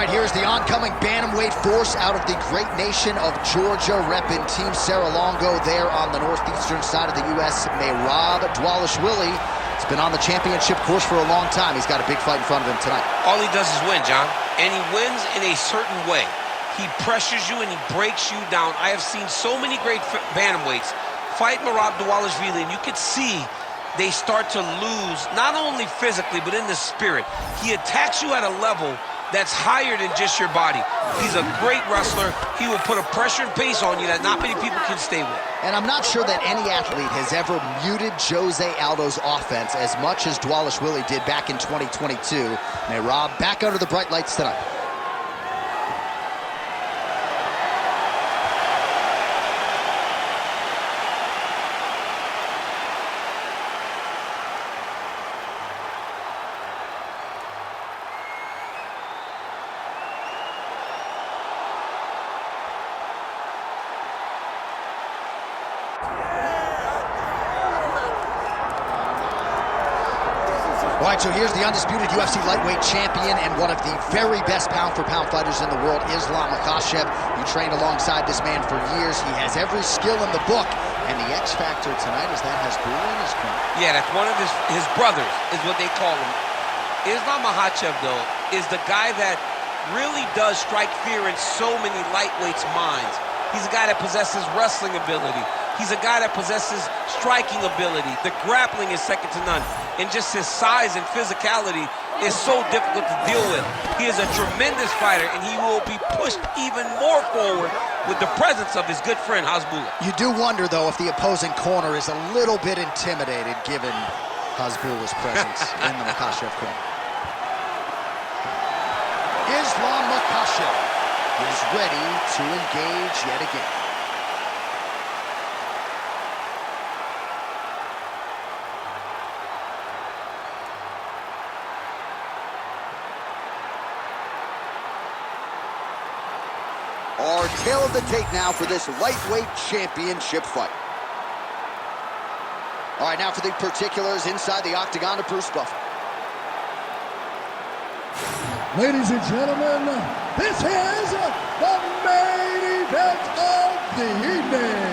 right, here's the oncoming bantamweight force out of the great nation of Georgia, repping Team Serra-Longo there on the northeastern side of the U.S. Merab Dvalishvili. He's been on the championship course for a long time. He's got a big fight in front of him tonight. All he does is win, John, and he wins in a certain way. He pressures you and he breaks you down. I have seen so many great bantamweights fight Merab Dvalishvili, and you can see they start to lose, not only physically, but in the spirit. He attacks you at a level that's higher than just your body. He's a great wrestler. He will put a pressure and pace on you that not many people can stay with. And I'm not sure that any athlete has ever muted Jose Aldo's offense as much as Dvalishvili did back in 2022. Merab back under the bright lights tonight. All right, so here's the undisputed UFC lightweight champion and one of the very best pound-for-pound fighters in the world, Makhachev. You trained alongside this man for years. He has every skill in the book. And the X factor tonight is that Hasbulla in his corner. Yeah, that's one of his brothers, is what they call him. Makhachev, though, is the guy that really does strike fear in so many lightweights' minds. He's a guy that possesses wrestling ability. He's a guy that possesses striking ability. The grappling is second to none. And just his size and physicality is so difficult to deal with. He is a tremendous fighter, and he will be pushed even more forward with the presence of his good friend, Hasbulla. You do wonder, though, if the opposing corner is a little bit intimidated given Hasbulla's presence in the Makhachev corner. Makhachev is ready to engage yet again. Our tail of the tape now for this lightweight championship fight. All right, now for the particulars inside the octagon of Bruce Buffer. Ladies and gentlemen, this is the main event of the evening.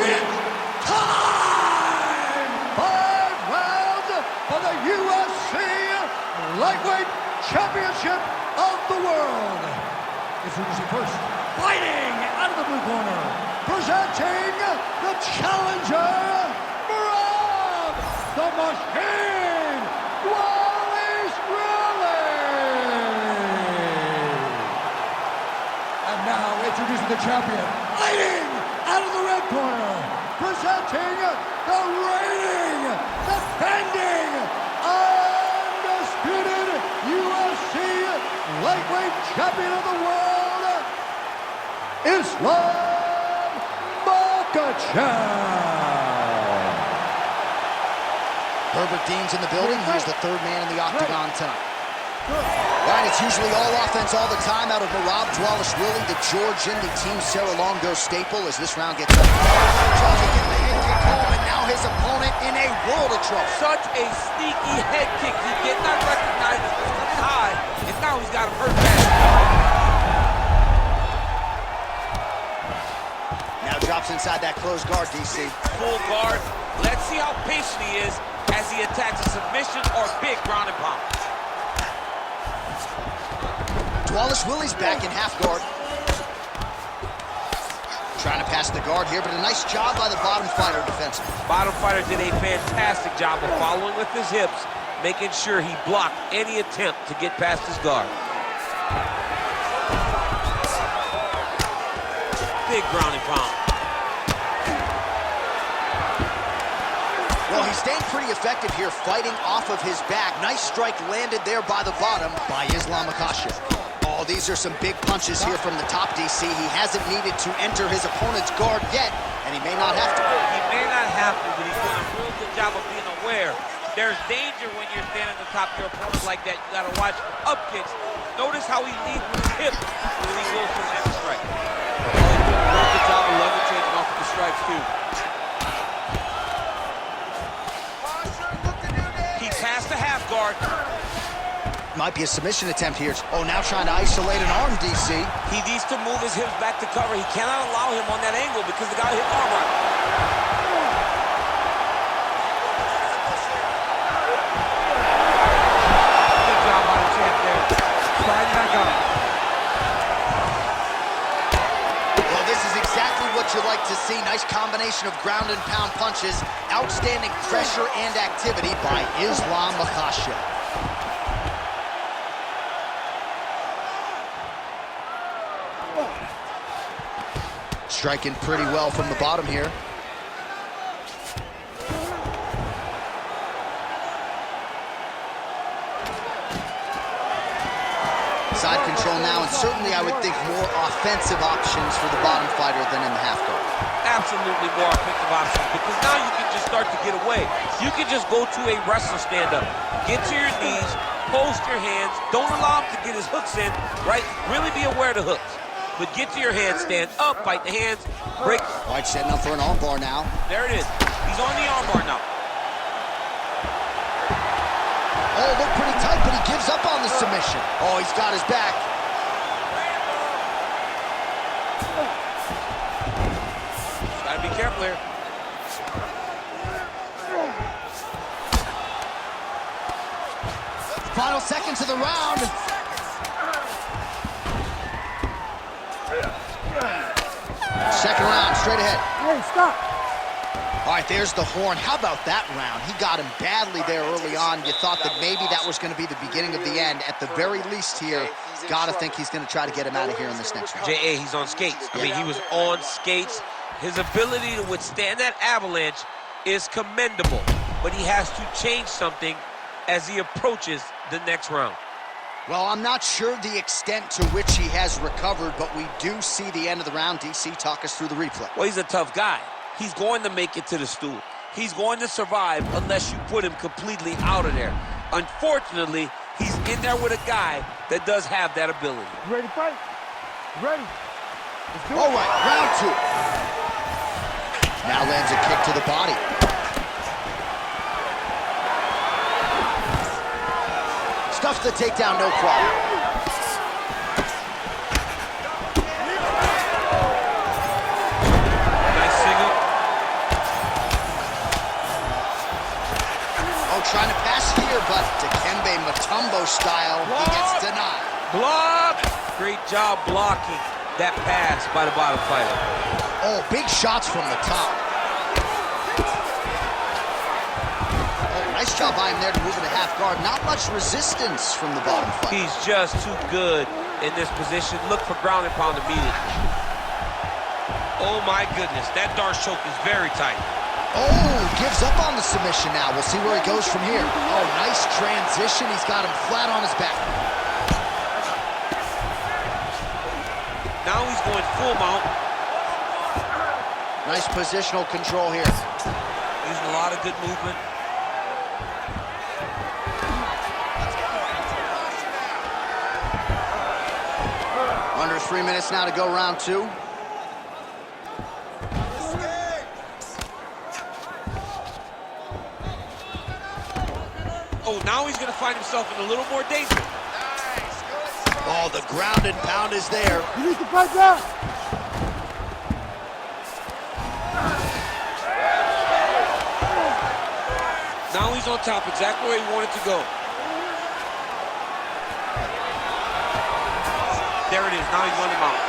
It's time! 5 rounds for the UFC Lightweight Championship of the world. Introducing first, fighting out of the blue corner, presenting the challenger, Merab the Machine Dvalishvili. And now introducing the champion, fighting out of the red corner, presenting the reigning, defending, undisputed UFC lightweight champion of the world, Makhachev. Herbert Dean's in the building. He's the third man in the octagon tonight. All right, it's usually all offense all the time out of Merab Dvalishvili, the Georgian, the Team Serra-Longo staple, as this round gets up. Trying to get the head kick home, and now his opponent in a world of trouble. Such a sneaky head kick. He did not recognize it was coming high, and now he's got him hurt bad. Now drops inside that closed guard, DC. Full guard. Let's see how patient he is as he attacks a submission or big ground and pound. Dvalishvili's back in half guard. Trying to pass the guard here, but a nice job by the bottom fighter defensively. Bottom fighter did a fantastic job of following with his hips, making sure he blocked any attempt to get past his guard. Big ground and pound. Well, he's staying pretty effective here, fighting off of his back. Nice strike landed there by the bottom by Makhachev. Oh, these are some big punches here from the top, DC. He hasn't needed to enter his opponent's guard yet, and he may not have to. He may not have to, but he's doing a real good job of being aware. There's danger when you're standing at the top of your opponent like that. You gotta watch up kicks. Notice how he leads with his hip when he goes for an strike. He's doing a real good job of levitating off of the strikes, too. He passed guard. Might be a submission attempt here. Oh, now trying to isolate an arm, DC. He needs to move his hips back to cover. He cannot allow him on that angle because the guy hit arm right. Good job by the champ there. Sliding back up. Well, this is exactly what you like to see. Nice combination of ground and pound punches. Outstanding pressure and activity by Islam Makhachev. Striking pretty well from the bottom here. Side control now, and certainly I would think more offensive options for the bottom fighter than in the half guard. Absolutely more offensive options, because now you can just start to get away. You can just go to a wrestler stand-up. Get to your knees, post your hands, don't allow him to get his hooks in, right? Really be aware of the hooks. But get to your hands, stand up, fight the hands, break. White setting up for an armbar now. There it is. He's on the armbar now. Oh, look pretty tight, but he gives up on the submission. Oh, he's got his back. Gotta be careful here. Final seconds of the round. Second round, straight ahead. Hey, stop. All right, there's the horn. How about that round? He got him badly there early on. You thought that maybe that was going to be the beginning of the end. At the very least here, got to think he's going to try to get him out of here in this next round. J.A., he's on skates. I mean, he was on skates. His ability to withstand that avalanche is commendable, but he has to change something as he approaches the next round. Well, I'm not sure the extent to which he has recovered, but we do see the end of the round. DC, talk us through the replay. Well, he's a tough guy. He's going to make it to the stool. He's going to survive unless you put him completely out of there. Unfortunately, he's in there with a guy that does have that ability. You ready to fight? You ready? Let's do it. All right, round two. Now lands a kick to the body. Stuffs the takedown, no problem. Nice single. Oh, trying to pass here, but Dikembe Mutombo style, he gets denied. Block! Great job blocking that pass by the bottom fighter. Oh, big shots from the top. Nice job by him there to move into half guard. Not much resistance from the bottom fighter. He's just too good in this position. Look for ground and pound immediately. Oh my goodness, that Darce choke is very tight. Oh, gives up on the submission now. We'll see where he goes from here. Oh, nice transition. He's got him flat on his back. Now he's going full mount. Nice positional control here. Using a lot of good movement. Under 3 minutes now to go, round two. Oh, now he's going to find himself in a little more danger. Oh, the ground and pound is there. You need to fight back. Now he's on top, exactly where he wanted to go. There it is, now he's on the mount.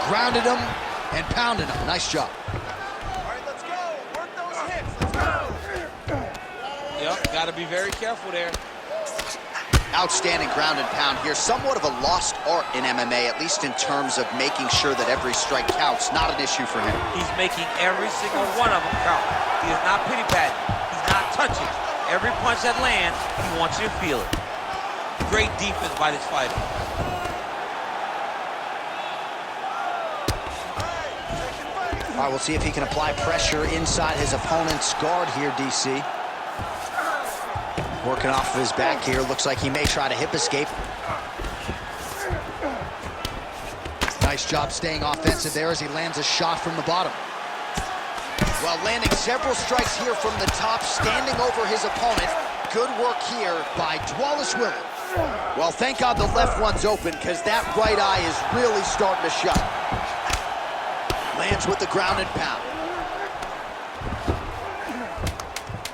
Grounded him and pounded him. Nice job. All right, let's go. Work those hips. Let's go. Yep, got to be very careful there. Outstanding ground and pound here. Somewhat of a lost art in MMA, at least in terms of making sure that every strike counts. Not an issue for him. He's making every single one of them count. He is not pity-patting. He's not touching. Every punch that lands, he wants you to feel it. Great defense by this fighter. All right, we'll see if he can apply pressure inside his opponent's guard here, DC. Working off of his back here. Looks like he may try to hip escape. Nice job staying offensive there as he lands a shot from the bottom. Well, landing several strikes here from the top, standing over his opponent. Good work here by Dvalishvili. Well, thank God the left one's open, because that right eye is really starting to shut. Lands with the ground and pound.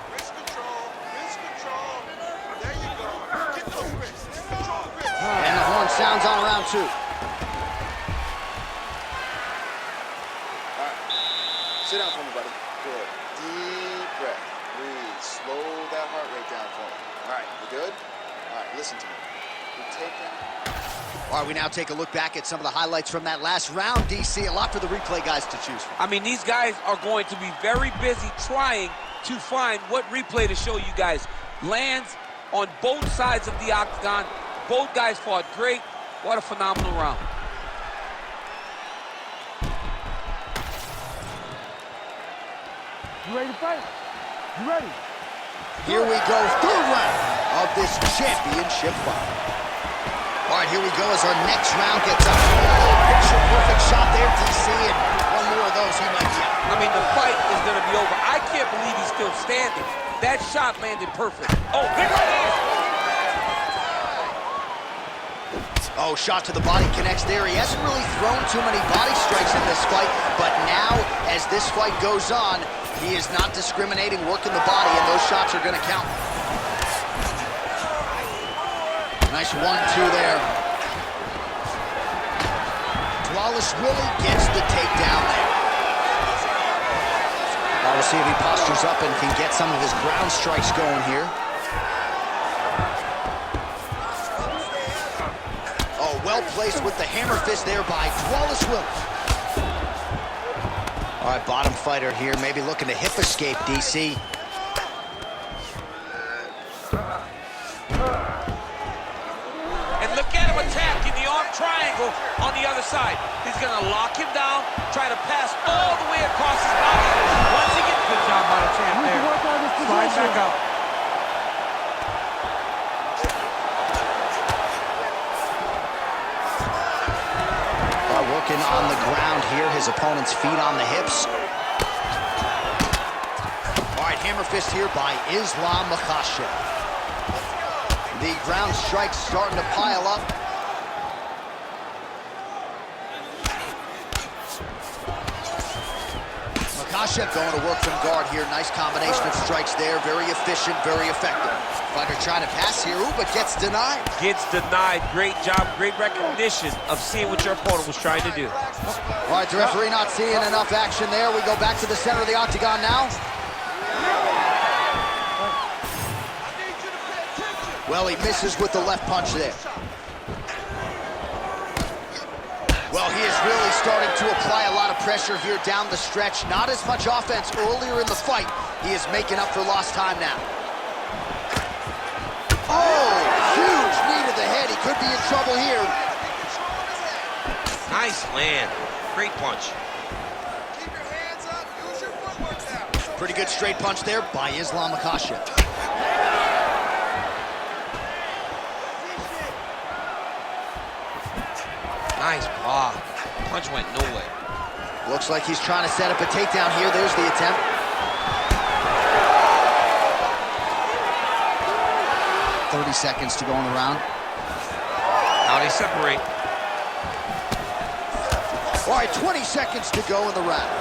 Wrist control, wrist control. There you go. Get those wrists. Control wrists. And the horn sounds on round 2. Sit down for me, buddy. Good. Deep breath. Breathe. Slow that heart rate down for me. All right, you good? All right, listen to me. You take that. All right, we now take a look back at some of the highlights from that last round, DC. A lot for the replay guys to choose from. I mean, these guys are going to be very busy trying to find what replay to show you guys. Lands on both sides of the octagon. Both guys fought great. What a phenomenal round. You ready to fight? You ready? Here we go, third round of this championship fight. All right, here we go as our next round gets up. Picture-perfect shot there, DC, and one more of those he might get. I mean, the fight is going to be over. I can't believe he's still standing. That shot landed perfect. Oh, big right hand! Oh, shot to the body connects there. He hasn't really thrown too many body strikes in this fight, but now, as this fight goes on, he is not discriminating, working the body, and those shots are going to count. Nice 1-2 there. Dvalishvili gets the takedown there. Well, we'll see if he postures up and can get some of his ground strikes going here. Oh, well placed with the hammer fist there by Dvalishvili. All right, bottom fighter here, maybe looking to hip escape, DC. And look at him attacking the arm triangle on the other side. He's going to lock him down, try to pass all the way across his body. Once again, good job by the champ there. Slide back out. Working on the ground here, his opponent's feet on the hips. All right, hammer fist here by Makhachev. The ground strikes starting to pile up. Makhachev going to work from guard here. Nice combination of strikes there. Very efficient, very effective. Fighter trying to pass here, but gets denied. Gets denied. Great job, great recognition of seeing what your opponent was trying to do. All right, the referee not seeing enough action there. We go back to the center of the octagon now. Well, he misses with the left punch there. Well, he is really starting to apply a lot of pressure here down the stretch. Not as much offense earlier in the fight. He is making up for lost time now. Oh, huge knee to the head. He could be in trouble here. Nice land. Great punch. Keep your hands up. Use your footwork now. Pretty good straight punch there by Makhachev. Nice block. Punch went nowhere. Looks like he's trying to set up a takedown here. There's the attempt. "30 seconds to go in the round. Now they separate. All right, 20 seconds to go in the round.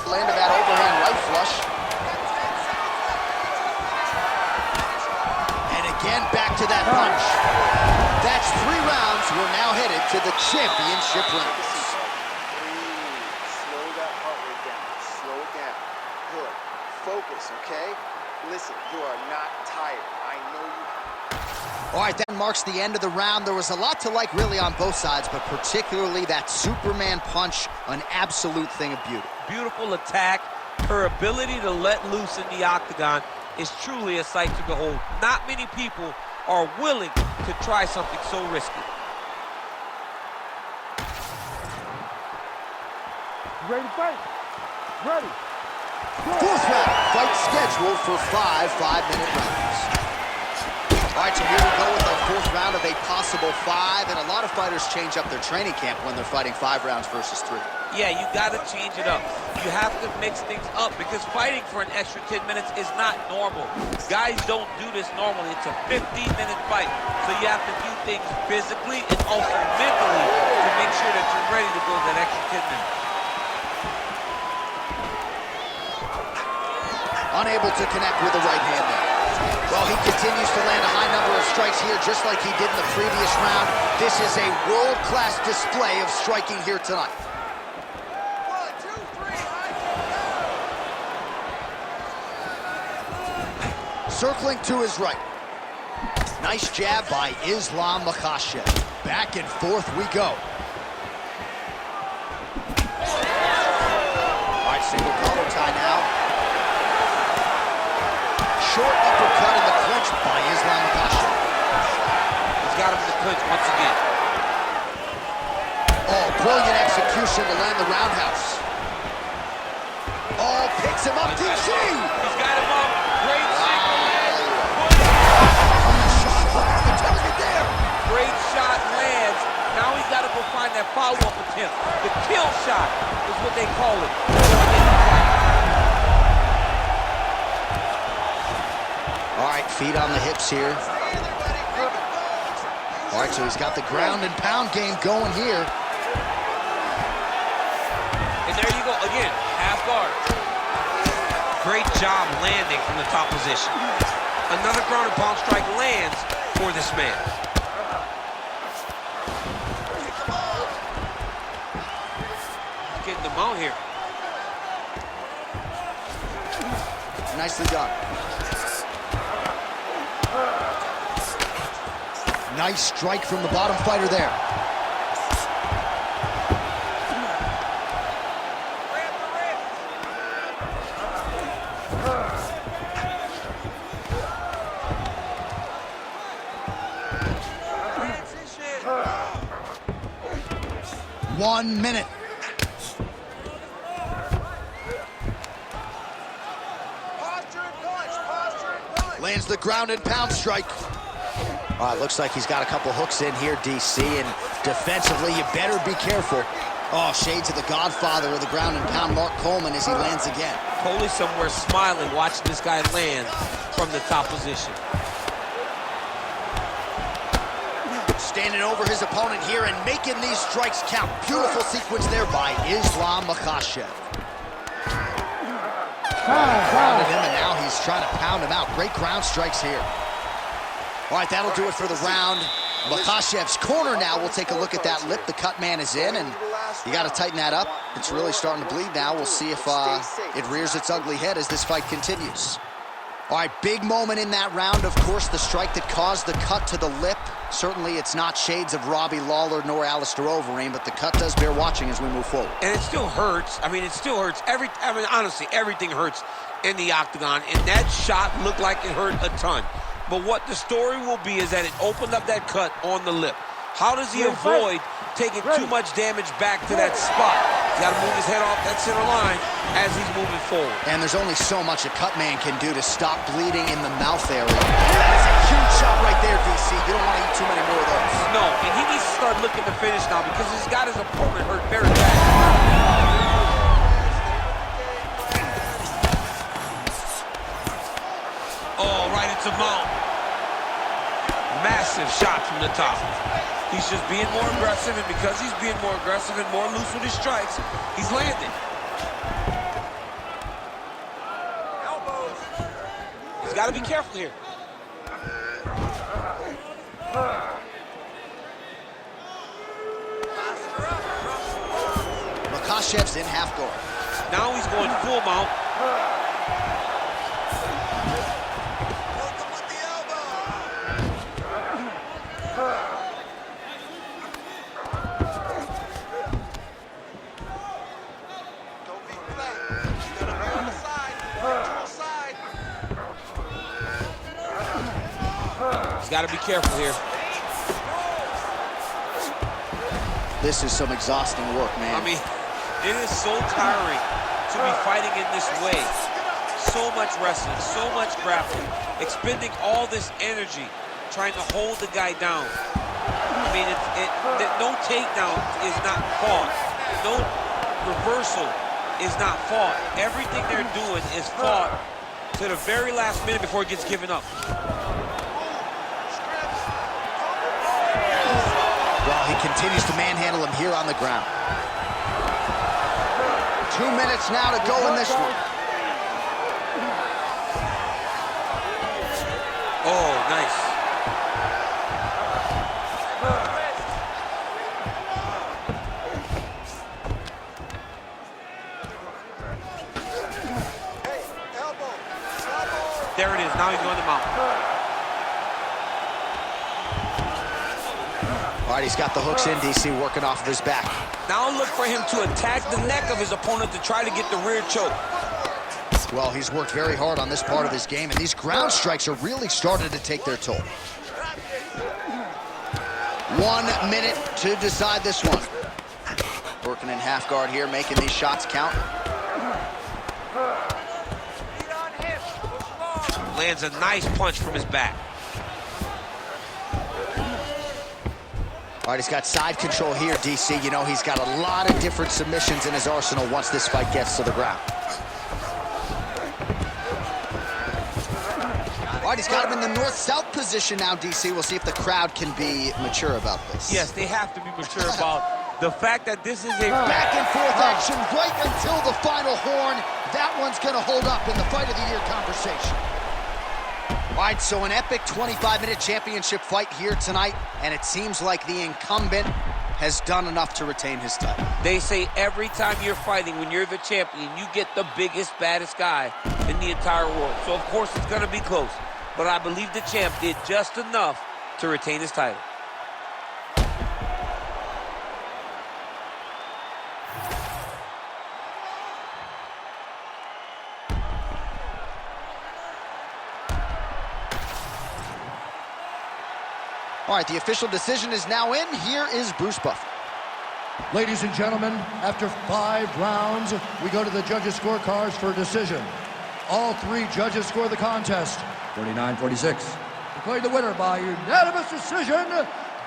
Landed that overhand right flush. And again, back to that punch. That's 3 rounds. We're now headed to the championship rounds. Breathe. Slow that heart rate down. Slow it down. Good. Focus, okay? Listen, you are not tired. I know you. All right, that marks the end of the round. There was a lot to like really on both sides, but particularly that Superman punch, an absolute thing of beauty. Beautiful attack. Her ability to let loose in the octagon is truly a sight to behold. Not many people are willing to try something so risky. You ready to fight? Ready. 4th round, fight scheduled for 5 5-minute rounds. All right, so here we go with our 4th round of a possible 5, and a lot of fighters change up their training camp when they're fighting 5 rounds versus 3. Yeah, you got to change it up. You have to mix things up because fighting for an extra 10 minutes is not normal. Guys don't do this normally. It's a 15-minute fight, so you have to do things physically and also mentally to make sure that you're ready to go that extra 10 minutes. Unable to connect with the right hand there. Well, he continues to land a high number of strikes here, just like he did in the previous round. This is a world-class display of striking here tonight. 1, 2, 3, Circling to his right. Nice jab by Islam Makhachev. Back and forth we go. All right, single collar tie now. Short uppercut in the clinch by Islam Makhachev. He's got him in the clinch once again. Oh, brilliant execution to land the roundhouse. Oh, picks him up, DC! He's got him up. Great single leg. The target there. Great shot lands. Now he's got to go find that follow-up attempt. The kill shot is what they call it. All right, feet on the hips here. All right, so he's got the ground and pound game going here. And there you go, again, half guard. Great job landing from the top position. Another ground and pound strike lands for this man. Getting the mount here. Nicely done. Nice strike from the bottom fighter there. transition. 1 minute. Posture and punch, posture and punch. Lands the ground and pound strike. All right, looks like he's got a couple hooks in here, DC, and defensively, you better be careful. Oh, shades of the godfather of the ground and pound, Mark Coleman, as he lands again. Coley somewhere smiling, watching this guy land from the top position. Standing over his opponent here and making these strikes count. Beautiful sequence there by Islam Makhachev. Grounded him, and now he's trying to pound him out. Great ground strikes here. All right, that'll do it for the round. Makhachev's corner now. We'll take a look at that lip. The cut man is in, and you got to tighten that up. It's really starting to bleed now. We'll see if it rears its ugly head as this fight continues. All right, big moment in that round. Of course, the strike that caused the cut to the lip. Certainly, it's not shades of Robbie Lawler nor Alistair Overeem, but the cut does bear watching as we move forward. And it still hurts. I mean, it still hurts. Honestly, everything hurts in the octagon, and that shot looked like it hurt a ton. But what the story will be is that it opened up that cut on the lip. How does he avoid taking too much damage back to that spot? He's got to move his head off that center line as he's moving forward. And there's only so much a cut man can do to stop bleeding in the mouth area. That's a huge shot right there, DC. You don't want to eat too many more of those. No, and he needs to start looking to finish now because he's got his opponent hurt very bad. Oh, right into mount. Massive shot from the top. He's just being more aggressive, and because he's being more aggressive and more loose with his strikes, he's landing. Elbows. He's got to be careful here. Makhachev's in half guard. Now he's going full mount. Hook him with the elbow. Don't be flat. You gotta be on the side. Neutral side. He's got to be careful here. This is some exhausting work, man. I mean, it is so tiring to be fighting in this way. So much wrestling, so much grappling, expending all this energy trying to hold the guy down. I mean, no takedown is not fought. No reversal is not fought. Everything they're doing is fought to the very last minute before it gets given up. Well, he continues to manhandle him here on the ground. 2 minutes now to go in this one. Oh, nice. There it is. Now he's going to mount. All right, he's got the hooks in, DC, working off of his back. Now look for him to attack the neck of his opponent to try to get the rear choke. Well, he's worked very hard on this part of his game, and these ground strikes are really starting to take their toll. 1 minute to decide this one. Working in half guard here, making these shots count. Lands a nice punch from his back. All right, he's got side control here, DC. You know, he's got a lot of different submissions in his arsenal once this fight gets to the ground. All right, he's got him in the north-south position now, DC. We'll see if the crowd can be mature about this. Yes, they have to be mature about the fact that this is a back and forth action right until the final horn. That one's going to hold up in the fight of the year conversation. All right, so an epic 25-minute championship fight here tonight, and it seems like the incumbent has done enough to retain his title. They say every time you're fighting, when you're the champion, you get the biggest, baddest guy in the entire world. So, of course, it's going to be close. But I believe the champ did just enough to retain his title. All right, the official decision is now in. Here is Bruce Buffer. Ladies and gentlemen, after 5 rounds, we go to the judges' scorecards for a decision. All 3 judges score the contest 49-46. Declared the winner by unanimous decision,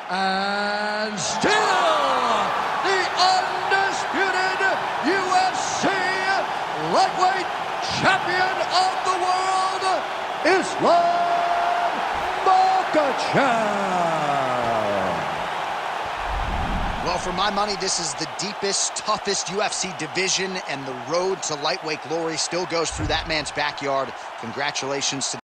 and still the undisputed UFC lightweight champion of the world, Islam Makhachev. Well, for my money, this is the deepest, toughest UFC division, and the road to lightweight glory still goes through that man's backyard. Congratulations to